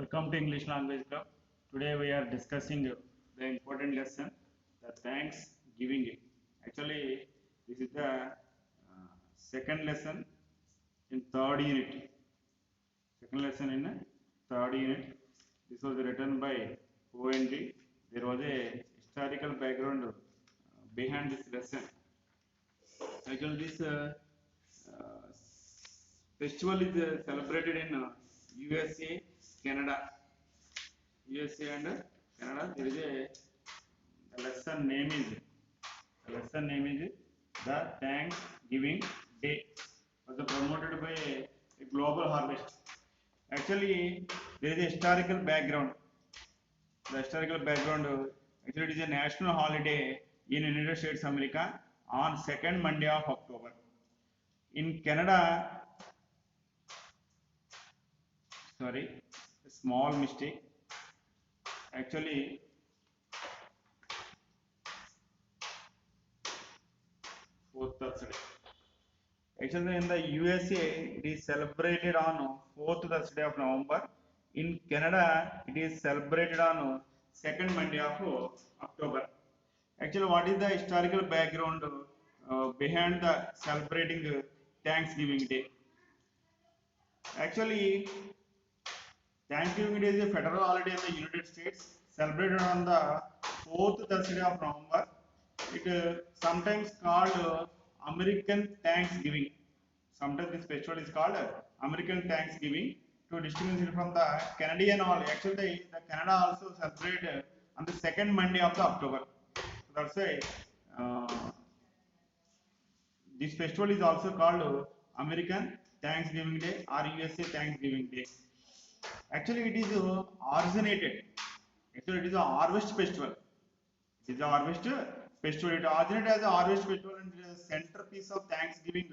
Welcome to English Language Club. Today we are discussing the important lesson, the Thanksgiving. Actually, this is the second lesson in third unit. Second lesson in third unit. This was written by ONG. There was a historical background behind this lesson. Actually, this uh, festival is celebrated in USA, Canada. USA and Canada. There is a lesson name is the Thanksgiving Day. Was promoted by a global harvest. Actually, there is a historical background. The historical background. Actually, it is a national holiday in United States America on second Monday of October. In Canada, sorry, a small mistake. Actually, fourth Thursday. Actually, in the USA, it is celebrated on 4th Thursday of November. In Canada, it is celebrated on second Monday of October. Actually, what is the historical background behind the celebrating Thanksgiving Day? Actually, Thanksgiving Day is a federal holiday in the United States, celebrated on the 4th Thursday of November. It sometimes called American Thanksgiving. Sometimes this festival is called American Thanksgiving to distinguish it from the Canadian holiday. Actually, the Canada also celebrate on the second Monday of the October. So that's why this festival is also called American Thanksgiving Day or USA Thanksgiving Day. Actually, it is originated. Actually, it is a harvest festival. It is a harvest festival. It originated as a harvest festival and it is a centerpiece of Thanksgiving.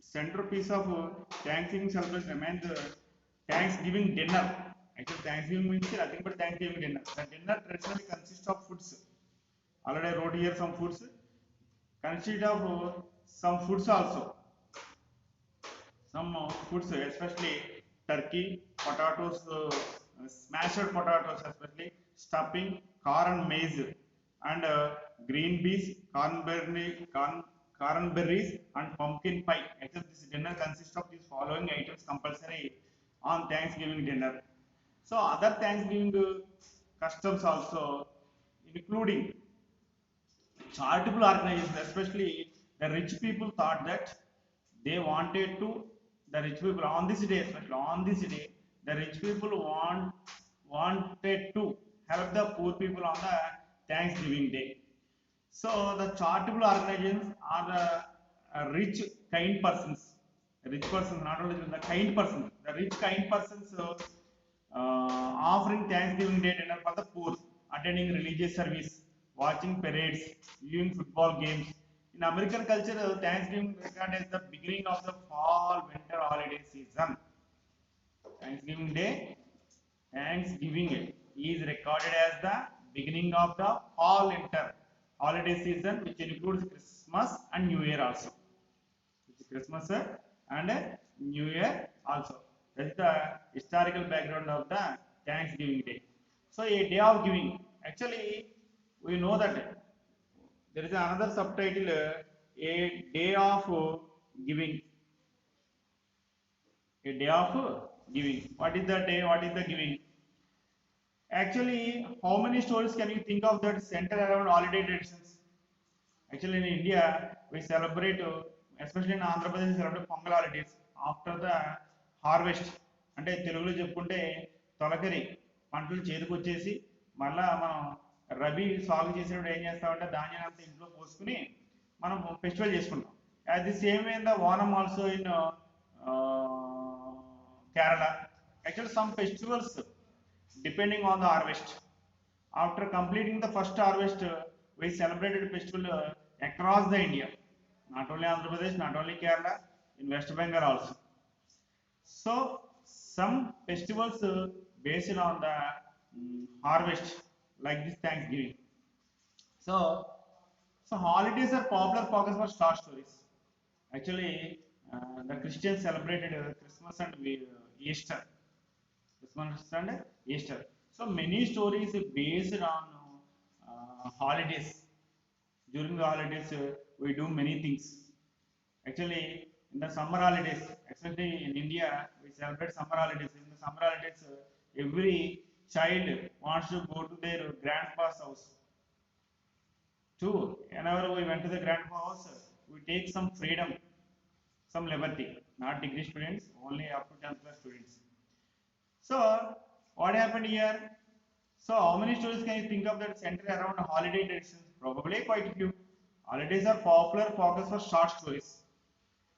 Centerpiece of Thanksgiving celebration remains the Thanksgiving dinner. Actually, Thanksgiving means nothing but Thanksgiving dinner. The dinner traditionally consists of foods. Already I wrote here some foods. Consist of some foods also. Some foods, especially turkey, potatoes, smashed potatoes, especially stuffing, corn, maize, and green beans, cornberries, and pumpkin pie. Actually, this dinner consists of these following items compulsory on Thanksgiving dinner. So, other Thanksgiving customs also, including charitable organizations, especially the rich people, thought that they wanted to, the rich people on this day, especially on this day, the rich people wanted to help the poor people on the Thanksgiving Day. So the charitable organizations are the rich, kind persons. Rich persons, not only the kind persons, the rich, kind persons offering Thanksgiving Day dinner for the poor, attending religious service, watching parades, viewing football games. In American culture, Thanksgiving is regarded as the beginning of the fall-winter holiday season. Thanksgiving Day, Thanksgiving is recorded as the beginning of the fall-winter holiday season, which includes Christmas and New Year also. Christmas and New Year also. That is the historical background of the Thanksgiving Day. So a day of giving. Actually, we know that there is another subtitle, a day of giving. A day of giving. What is the day? What is the giving? Actually, how many stories can you think of that center around holiday traditions? Actually, in India, we celebrate, especially in Andhra Pradesh, we celebrate Pongal holidays after the harvest. అంటే తెలుగులో చెప్పుకుంటే తొలకరి పంటలు చేతికొచ్చేసి మళ్ళా మనం రబీ సాగు చేసినప్పుడు ఏం చేస్తామంటే ధాన్యాన్ని అంతా ఇంట్లో పోసుకుని మనం ఫెస్టివల్ చేసుకుంటాం. At the same way, in the Onam also in Kerala. Actually, some festivals depending on the harvest. After completing the first harvest, we celebrated festival across the India, not only Andhra Pradesh, not only Kerala, in West Bengal also. So some festivals based on the harvest, like this Thanksgiving. So, so holidays are popular focus for star stories. Actually, the Christians celebrated Christmas and Easter. Christmas and Easter. So many stories based on holidays. During the holidays, we do many things. Actually, in the summer holidays, especially in India, we celebrate summer holidays. In the summer holidays, every child wants to go to their grandpa's house. Too, whenever we went to the grandpa's house, we take some freedom, some liberty. Not degree students, only up to 10th class students. So, what happened here? So, how many stories can you think of that center around holiday traditions? Probably quite a few. Holidays are popular focus for short stories.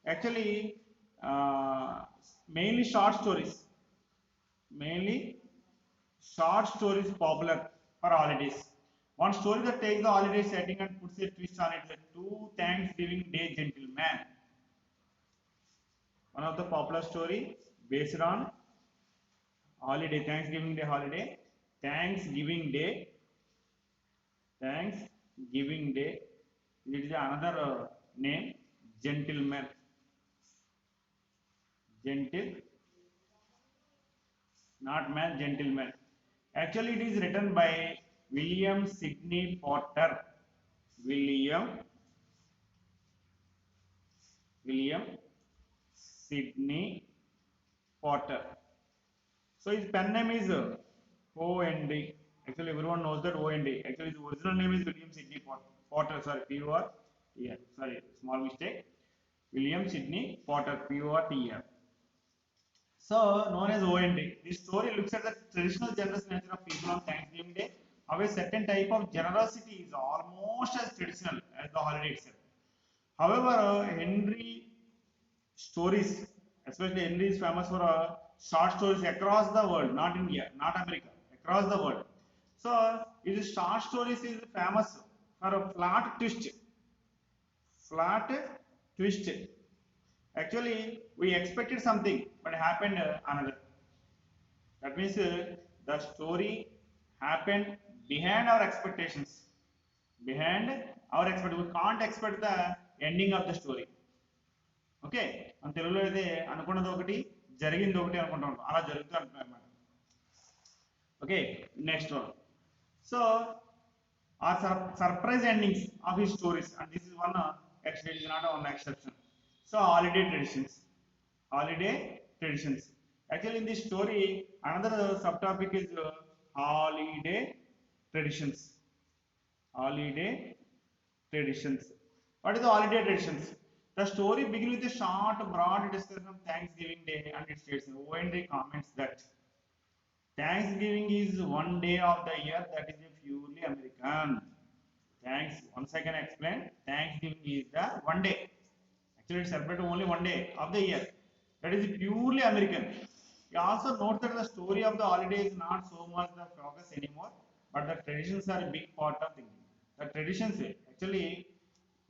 Actually, uh, mainly short stories. Mainly short stories popular for holidays. One story that takes the holiday setting and puts a twist on it is Two Thanksgiving Day Gentleman. One of the popular story based on holiday, Thanksgiving Day holiday, Thanksgiving Day, Thanksgiving Day. It is another name, Gentleman, gentle, not man, gentleman. Actually, it is written by William Sidney Potter. William William Sidney Potter. So his pen name is O.N.D. Actually, everyone knows that O.N.D. Actually, his original name is William Sidney Potter. Sorry, P-O-R. Yeah, sorry, small mistake. William Sidney Potter, P-O-R-T-E-R. So, known as O.N.D. This story looks at the traditional generous nature of people on Thanksgiving Day, how a certain type of generosity is almost as traditional as the holiday itself. However, Henry stories, especially Henry is famous for short stories across the world, not India, not America, across the world. So, his short stories is famous for a flat twist. Actually, we expected something, but happened another. That means the story happened behind our expectations. Behind our expectations, we can't expect the ending of the story. Okay మన తెలుగులో అయితే అనుకున్నది ఒకటి జరిగింది ఒకటి అనుకుంటాం అలా జరుగుతూ అంటున్నాం అనమాట ఓకే నెక్స్ట్ వన్ సో ఆ surprise endings of his stories and this is one extend is not one exception so holiday traditions actually in this story another subtopic is holiday traditions holiday traditions. What is the holiday traditions? The story begins with a short, broad discussion of Thanksgiving Day, and it states, O.N.D. comments that Thanksgiving is one day of the year that is a purely American. Thanks. Once I can explain, Thanksgiving is the one day. Actually, it's celebrated only one day of the year. That is purely American. He also notes that the story of the holiday is not so much the focus anymore, but the traditions are a big part of thinking. The traditions, actually,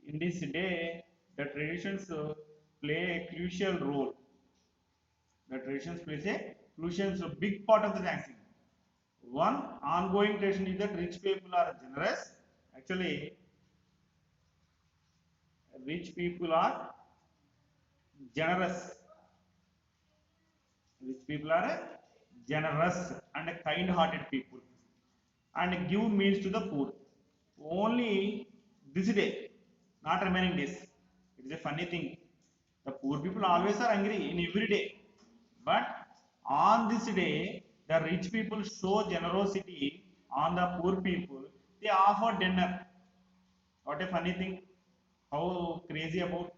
in this day, the traditions play a crucial role. The traditions plays a crucial, so big part of the Thanksgiving. One ongoing tradition is that rich people are generous. Actually, rich people are generous. Rich people are generous and kind-hearted people and give meals to the poor. Only this day, not remaining days. It is a funny thing. The poor people always are angry in every day. But on this day, the rich people show generosity on the poor people. They offer dinner. What a funny thing. How crazy about.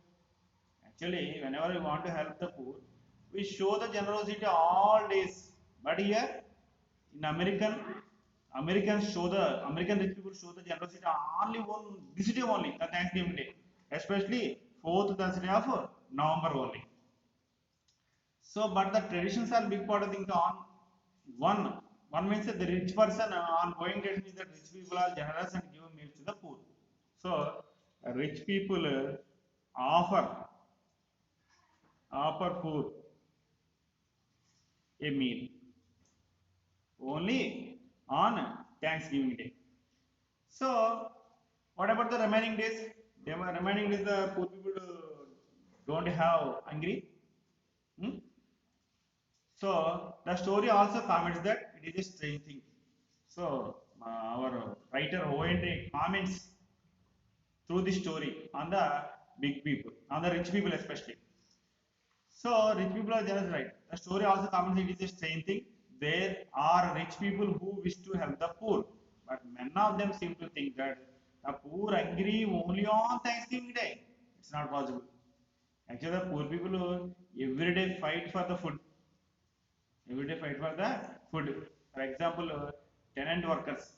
Actually, whenever we want to help the poor, we show the generosity all days. But here, in American rich people show the generosity only one this day only, the Thanksgiving Day, especially fourth Thursday of November only. So, but the traditions are big part of the thing on one. One means that the rich person on going tradition is that rich people are generous and give meals to the poor. So, rich people offer offer poor a meal only on Thanksgiving Day. So, what about the remaining days? The remaining days, the poor people don't have hungry. Hmm? So the story also comments that it is a strange thing. So our writer O&A comments through the story on the big people, on the rich people especially. So rich people are jealous, right? The story also comments it is a strange thing. There are rich people who wish to help the poor, but many of them seem to think that the poor agree only on Thanksgiving Day. It's not possible. Actually, the poor people every day fight for the food. Every day fight for the food. For example, tenant workers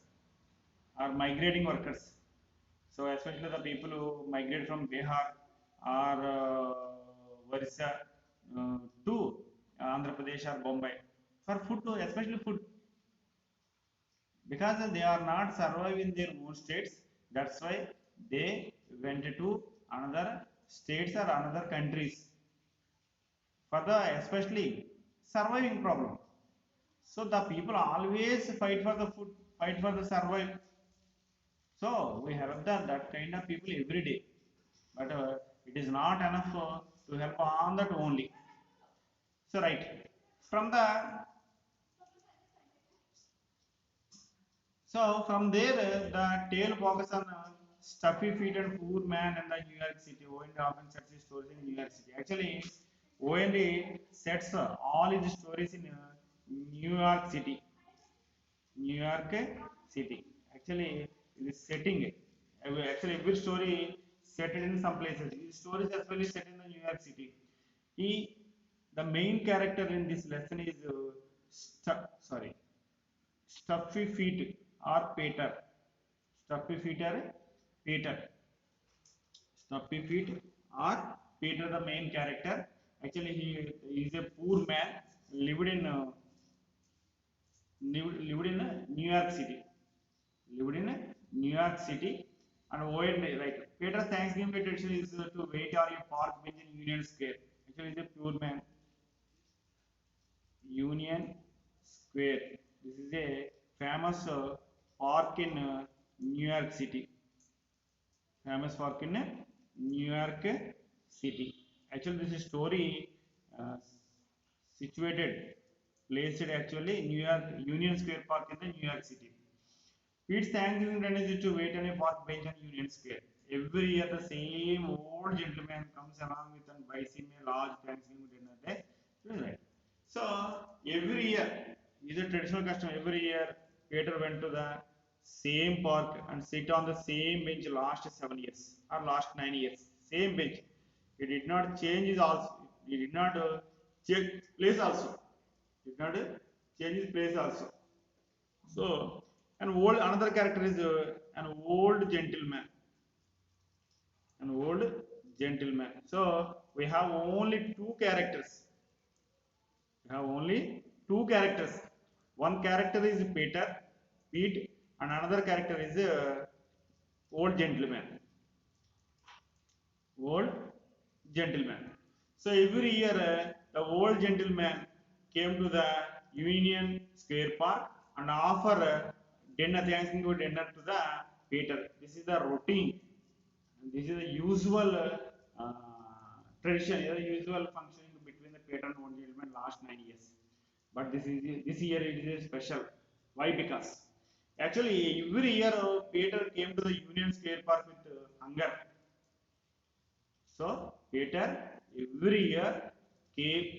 or migrating workers. So especially the people who migrate from Bihar or Orissa to Andhra Pradesh or Bombay for food, especially food, because they are not surviving in their own states. That's why they went to another states or another countries for the especially surviving problem. So the people always fight for the food, fight for the survival. So we have that kind of people every day, but it is not enough to help on that only. So right from the from there the tale focuses on stuffy feet and poor man in the New York City. O&D often sets his stories in New York City. Actually, O&D sets all his stories in New York City. New York City. Actually, it is setting. Actually, every story set it in some places. His stories as well is set in the New York City. He, the main character in this lesson is Stuffy Feet or Peter. Stuffy Feet or Peter. Stuffy Feet or Peter, the main character. Actually, he is a poor man lived in lived in New York City. Lived in New York City, and avoid like Peter Thanksgiving tradition is to wait on a park bench in Union Square. Actually, is a pure man. Union Square. This is a famous park in New York City. Famous park in New York City. Actually, this is story uh, situated, placed actually New York Union Square Park in the New York City. Pete's Thanksgiving dinner is to wait on a park bench on Union Square. Every year, the same old gentleman comes along with and buys him a large Thanksgiving dinner day. Right. So every year is a traditional custom. Every year, Peter went to the same park and sit on the same bench last 7 years or last 9 years. Same bench. He did not change his also. He did not check place also. He did not change his place also. So, another character is an old gentleman. An old gentleman. So, we have only two characters. We have only two characters. One character is Peter, Pete, and another character is old gentleman. Old gentleman. So every year, the old gentleman came to the Union Square Park and offer dinner, Thanksgiving dinner to the Peter. This is the routine. This is the usual tradition, the usual functioning between the Peter and old gentleman last 9 years. But this year it is special. Why? Because actually every year Peter came to the Union Square Park with hunger. So Peter every year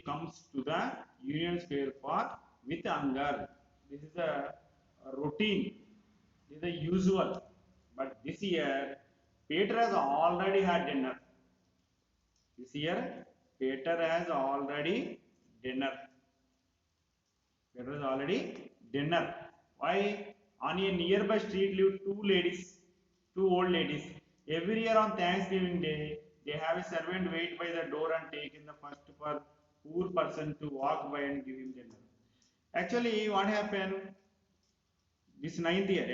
comes to the Union Square Park with hunger. This is a routine. This is the usual. But this year Peter has already had dinner. This year Peter has already dinner. Peter has already dinner. Why? On a nearby street live two ladies, two old ladies. Every year on Thanksgiving Day, they have a servant wait by the door and take in the first for poor person to walk by and give him dinner. Actually, what happened? This ninth year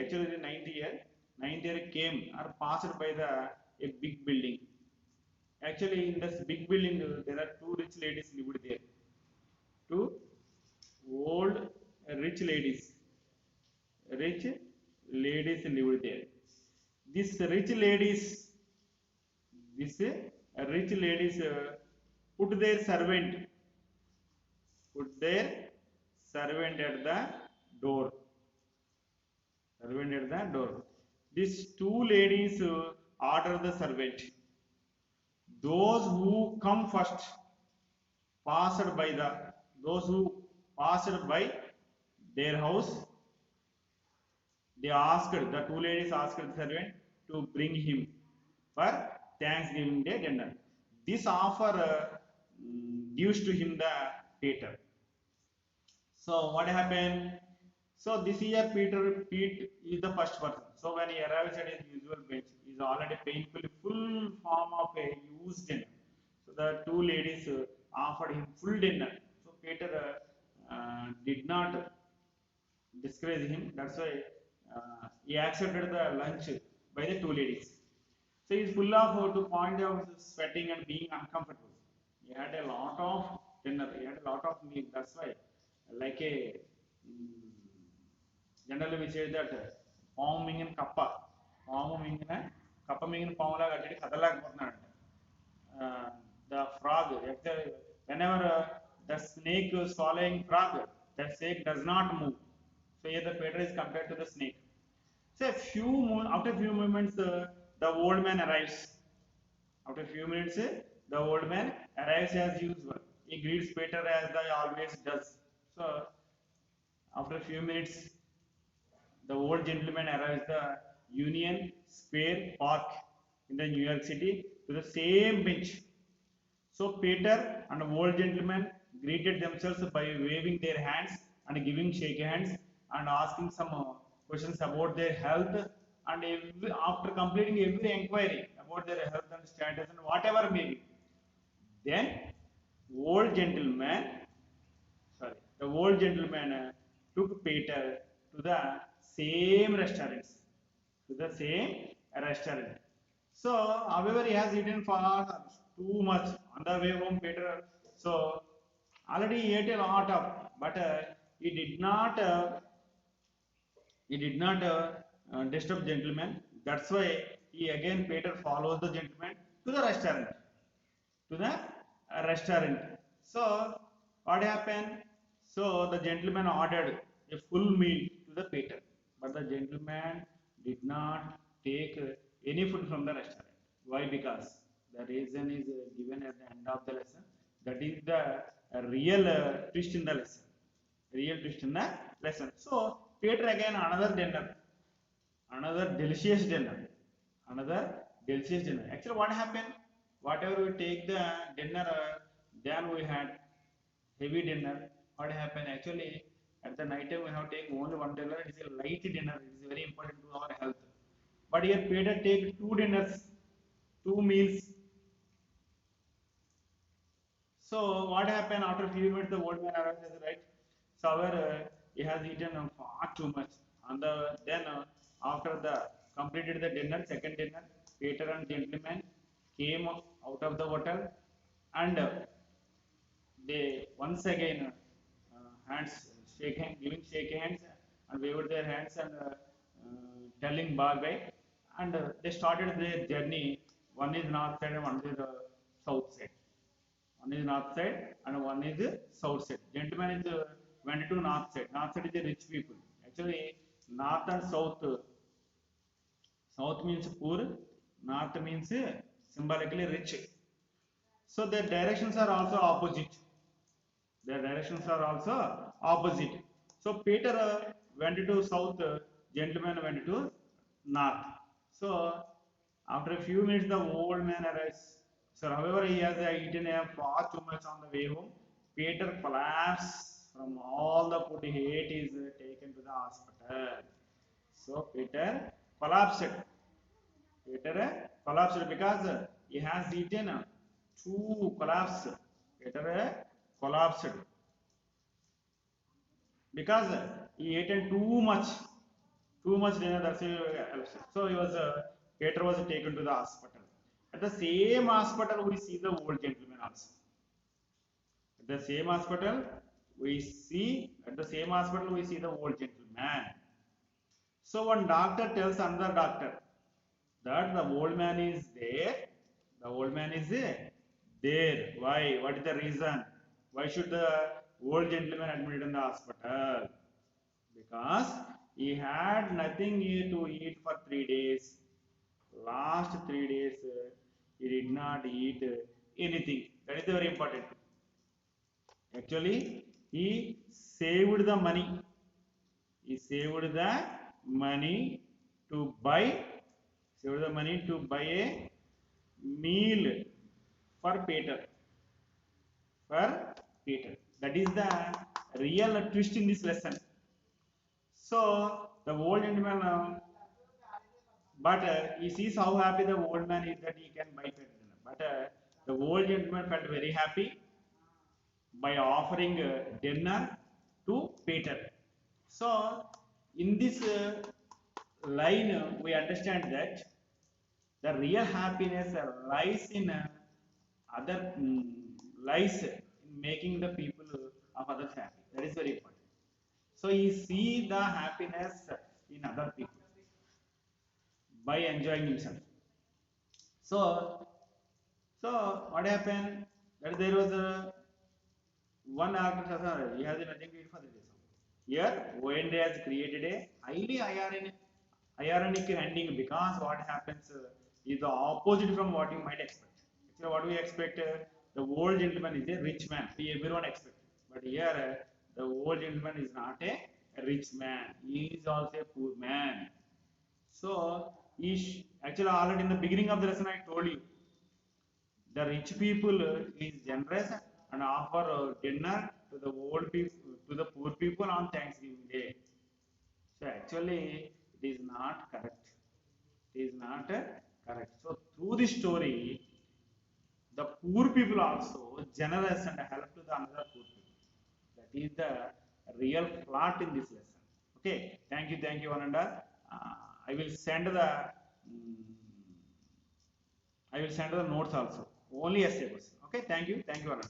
came or passed by the a big building. Actually, in this big building, there are two rich ladies lived there. Two old rich ladies. Rich ladies lived there. This rich ladies, this rich ladies put their servant put their servant at the door. Servant at the door. These two ladies order the servant. Those who come first passed by the those who passed by their house, they asked the two ladies asked the servant to bring him for Thanksgiving Day dinner. This offer gives to him the Peter. So what happened? So this year Pete is the first person. So when he arrives at his usual bench, he is already painfully full form of a used dinner. So the two ladies offered him full dinner. So Peter did not discourage him. That's why he accepted the lunch by the two ladies. So he's full of to point of sweating and being uncomfortable. He had a lot of dinner. He had a lot of meal. That's why, like a generally we say that పాము మింగిన కప్ప పాము మింగిన కప్ప మింగిన పాములాగా అట్టి కదలలేకపోతున్నాడంట. The frog, whenever the snake is swallowing frog, the snake does not move. So here the Peter is compared to the snake. So after few moments, the old man arrives. After a few minutes, the old man arrives as usual. He greets Peter as he always does. So after a few minutes, the old gentleman arrives the Union Square Park in the New York City to the same bench. So Peter and the old gentleman greeted themselves by waving their hands and giving shake hands and asking some questions about their health, and after completing every inquiry about their health and status and whatever may be, then old gentleman the old gentleman took Peter to the same restaurants, to the same restaurant. So, however, he has eaten far too much on the way home, Peter. So, already he ate a lot of, but he did not disturb gentleman. That's why he again Peter follows the gentleman to the restaurant, to the restaurant. So, what happened? So, the gentleman ordered a full meal to the Peter, but the gentleman did not take any food from the restaurant. Why? Because the reason is given at the end of the lesson. That is the real twist in the lesson. Real twist in the lesson. So Peter again another delicious dinner, another delicious dinner. Actually, what happened? Whatever we take the dinner, then we had heavy dinner. What happened? Actually, at the night time we have taken only one dinner. It is a light dinner. It is very important to our health. But here Peter take two dinners, two meals. So what happened after a few minutes? The old man arrives, right? So he has eaten far too much. And then after the completed the dinner, second dinner, Peter and gentleman came out of the hotel, and they once again hands giving shake hands and waved their hands and telling bye bye, and they started their journey. One is north side and one is south side. One is north side and one is south side. Gentleman is went to north side. North side is the rich people. Actually, north and south. South means poor. North means symbolically rich. So their directions are also opposite. Their directions are also opposite. So Peter went to south. Gentleman went to north. So after a few minutes, the old man arrives. So, however, he has eaten far too much on the way home. Peter collapsed from all the food he ate is taken to the hospital. So, Peter collapsed. Peter collapsed because he has eaten too collapsed. Peter collapsed because he ate too much dinner. That's so he was Peter was taken to the hospital. At the same hospital, we see the old gentleman also. At the same hospital, we see the old gentleman. So one doctor tells another doctor that the old man is there. The old man is there. Why? What is the reason? Why should the old gentleman admitted in the hospital because he had nothing to eat for 3 days. Last 3 days, he did not eat anything. That is very important. Actually, he saved the money. He saved the money to buy, saved the money to buy a meal for Peter. For Peter. That is the real twist in this lesson. So the old gentleman, but he sees how happy the old man is that he can buy Peter dinner. But the old gentleman felt very happy by offering dinner to Peter. So in this line, we understand that the real happiness lies in other lies in making the people of others happy. That is very important. So he see the happiness in other people by enjoying himself. So, so what happened? That there was a one actor, he has nothing to eat for the day. Here, OND has created a highly ironic ending because what happens is the opposite from what you might expect. Actually, what we expect, the old gentleman is a rich man. Everyone expects. But here, the old gentleman is not a rich man. He is also a poor man. So, actually, already in the beginning of the lesson, I told you the rich people is generous and offer dinner to the old people, to the poor people on Thanksgiving Day. So actually, it is not correct. It is not correct. So through this story, the poor people also generous and help to the another poor people. That is the real plot in this lesson. Okay, thank you, Ananda. I will send the I will send the notes also. Only essay question. Okay, thank you, Ananda.